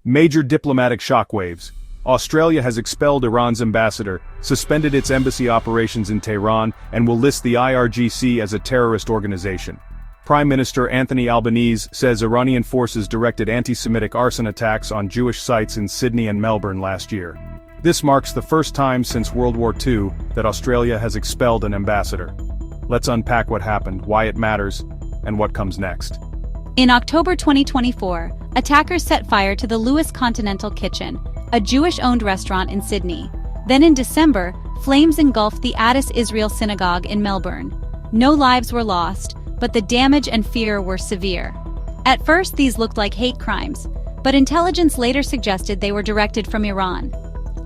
Major diplomatic shockwaves. Australia has expelled Iran's ambassador, suspended its embassy operations in Tehran, and will list the IRGC as a terrorist organization. Prime Minister Anthony Albanese says Iranian forces directed anti-Semitic arson attacks on Jewish sites in Sydney and Melbourne last year. This marks the first time since World War II that Australia has expelled an ambassador. Let's unpack what happened, why it matters, and what comes next. In October 2024, attackers set fire to the Lewis Continental Kitchen, a Jewish-owned restaurant in Sydney. Then in December, flames engulfed the Addis Israel Synagogue in Melbourne. No lives were lost, but the damage and fear were severe. At first, these looked like hate crimes, but intelligence later suggested they were directed from Iran.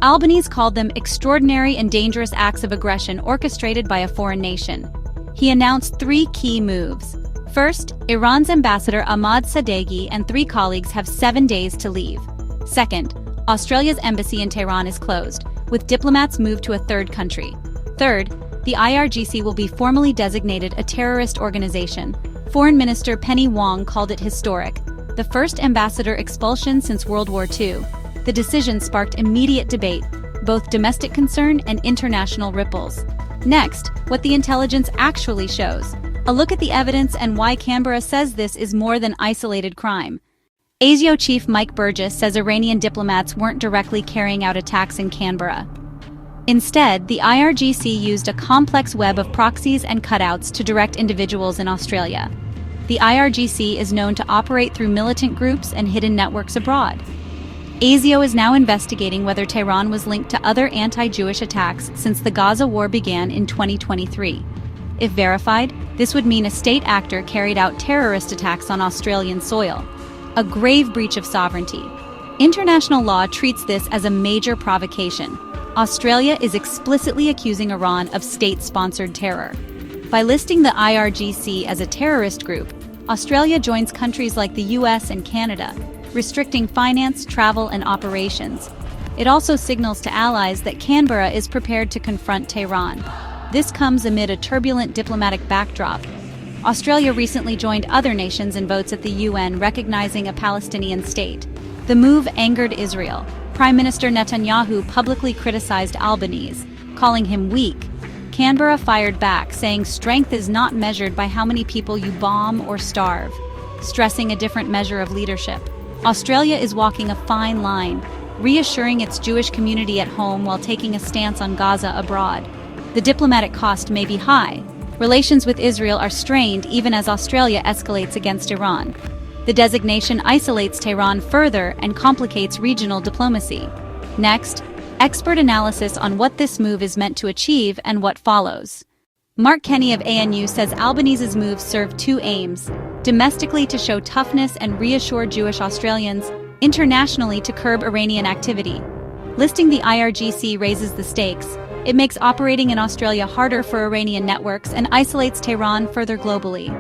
Albanese called them extraordinary and dangerous acts of aggression orchestrated by a foreign nation. He announced 3 key moves. First, Iran's ambassador Ahmad Sadeghi and 3 colleagues have 7 days to leave. Second, Australia's embassy in Tehran is closed, with diplomats moved to a third country. Third, the IRGC will be formally designated a terrorist organization. Foreign Minister Penny Wong called it historic, the first ambassador expulsion since World War II. The decision sparked immediate debate, both domestic concern and international ripples. Next, what the intelligence actually shows. A look at the evidence and why Canberra says this is more than isolated crime. ASIO chief Mike Burgess says Iranian diplomats weren't directly carrying out attacks in Canberra. Instead, the IRGC used a complex web of proxies and cutouts to direct individuals in Australia. The IRGC is known to operate through militant groups and hidden networks abroad. ASIO is now investigating whether Tehran was linked to other anti-Jewish attacks since the Gaza war began in 2023. If verified, this would mean a state actor carried out terrorist attacks on Australian soil, a grave breach of sovereignty. International law treats this as a major provocation. Australia is explicitly accusing Iran of state-sponsored terror. By listing the IRGC as a terrorist group, Australia joins countries like the US and Canada, restricting finance, travel, and operations. It also signals to allies that Canberra is prepared to confront Tehran. This comes amid a turbulent diplomatic backdrop. Australia recently joined other nations in votes at the UN recognizing a Palestinian state. The move angered Israel. Prime Minister Netanyahu publicly criticized Albanese, calling him weak. Canberra fired back, saying strength is not measured by how many people you bomb or starve, stressing a different measure of leadership. Australia is walking a fine line, reassuring its Jewish community at home while taking a stance on Gaza abroad. The diplomatic cost may be high. Relations with Israel are strained even as Australia escalates against Iran. The designation isolates Tehran further and complicates regional diplomacy. Next, expert analysis on what this move is meant to achieve and what follows. Mark Kenny of ANU says Albanese's moves serve 2 aims: domestically to show toughness and reassure Jewish Australians, internationally to curb Iranian activity. Listing the IRGC raises the stakes. It makes operating in Australia harder for Iranian networks and isolates Tehran further globally.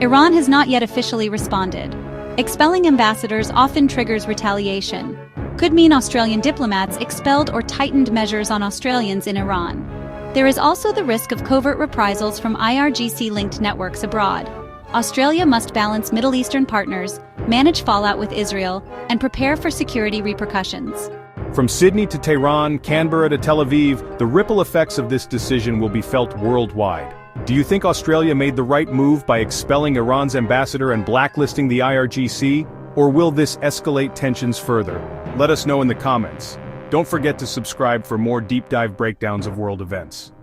Iran has not yet officially responded. Expelling ambassadors often triggers retaliation. Could mean Australian diplomats expelled or tightened measures on Australians in Iran. There is also the risk of covert reprisals from IRGC-linked networks abroad. Australia must balance Middle Eastern partners, manage fallout with Israel, and prepare for security repercussions. From Sydney to Tehran, Canberra to Tel Aviv, the ripple effects of this decision will be felt worldwide. Do you think Australia made the right move by expelling Iran's ambassador and blacklisting the IRGC? Or will this escalate tensions further? Let us know in the comments. Don't forget to subscribe for more deep dive breakdowns of world events.